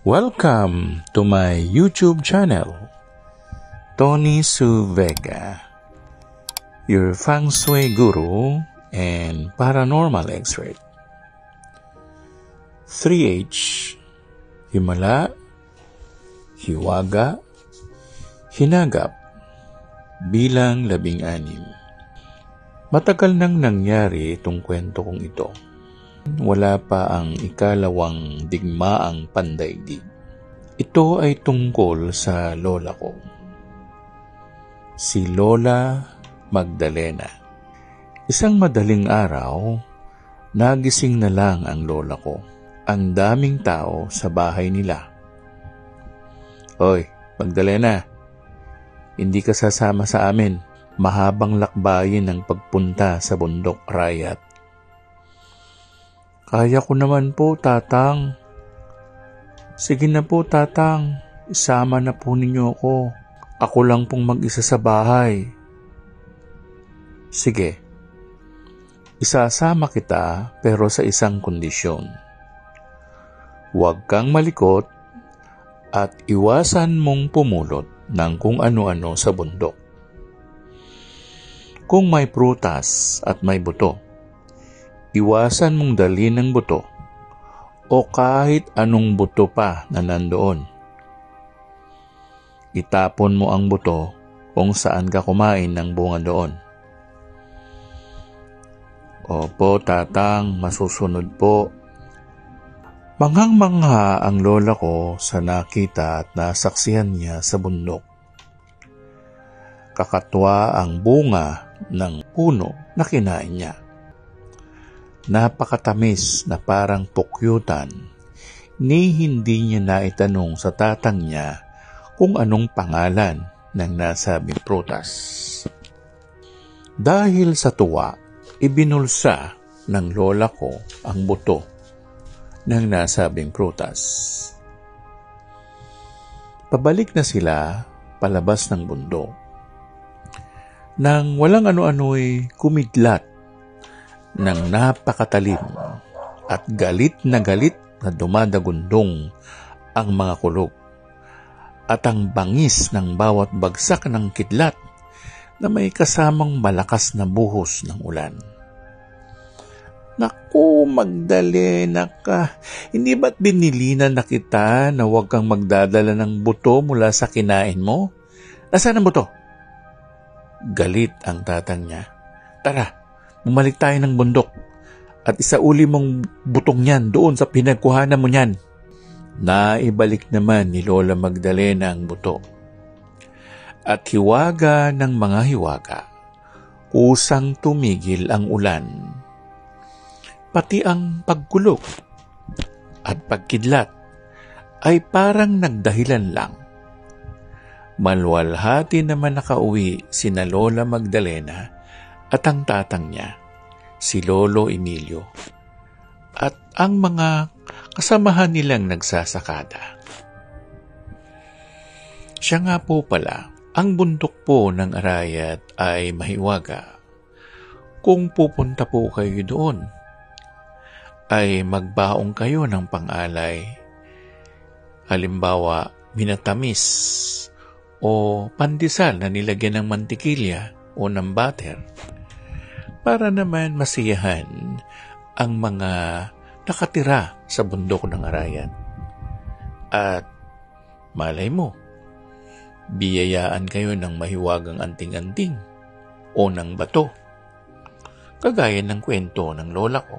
Welcome to my YouTube channel, Tony Su Vega, your Feng Shui guru and paranormal expert. 3H, Himala, Hiwaga, Hinagap, bilang 16. Matagal nang nangyari itong kwento kong ito. Wala pa ang ikalawang digmaang pandaigdig. Ito ay tungkol sa lola ko, si Lola Magdalena. Isang madaling araw, nagising na lang ang lola ko. Ang daming tao sa bahay nila. Hoy, Magdalena, hindi ka sasama sa amin. Mahabang lakbayin ang pagpunta sa bundok Rayat. Kaya ko naman po, Tatang. Sige na po, Tatang. Isama na po ninyo ako. Ako lang pong mag-isa sa bahay. Sige. Isasama kita pero sa isang kondisyon. Huwag kang malikot at iwasan mong pumulot ng kung ano-ano sa bundok. Kung may prutas at may buto, iwasan mong dalhin ng buto o kahit anong buto pa na nandoon. Itapon mo ang buto kung saan ka kumain ng bunga doon. Opo, Tatang, masusunod po. Manghang-mangha ang lola ko sa nakita at nasaksihan niya sa bundok. Kakatwa ang bunga ng puno na kinain niya. Napakatamis na parang pukyutan, ni hindi niya naitanong sa tatang niya kung anong pangalan ng nasabing prutas. Dahil sa tuwa, ibinulsa ng lola ko ang buto ng nasabing prutas. Pabalik na sila palabas ng bundok. Nang walang ano-ano'y kumidlat ng napakatalim at galit na dumadagundong ang mga kulog at ang bangis ng bawat bagsak ng kidlat na may kasamang malakas na buhos ng ulan. Naku, Magdalena ka, hindi ba't binilinan na kita na huwag kang magdadala ng buto mula sa kinain mo? Nasaan ang buto? Galit ang tatang niya. Tara, bumalik tayo ng bundok at isauli mong butong yan doon sa pinagkuhanan mo niyan. Naibalik naman ni Lola Magdalena ang buto. At hiwaga ng mga hiwaga, kusang tumigil ang ulan. Pati ang pagkulog at pagkidlat ay parang nagdahilan lang. Malwalhati naman nakauwi sina Lola Magdalena at ang tatang niya, si Lolo Emilio, at ang mga kasamahan nilang nagsasakada. Siya nga po pala, ang bundok po ng Arayat ay mahiwaga. Kung pupunta po kayo doon, ay magbaong kayo ng pang-alay. Halimbawa, minatamis o pandesal na nilagyan ng mantikilya o ng butter, para naman masiyahan ang mga nakatira sa bundok ng Arayat. At malay mo, biyayaan kayo ng mahiwagang anting-anting o ng bato, kagaya ng kwento ng lola ko.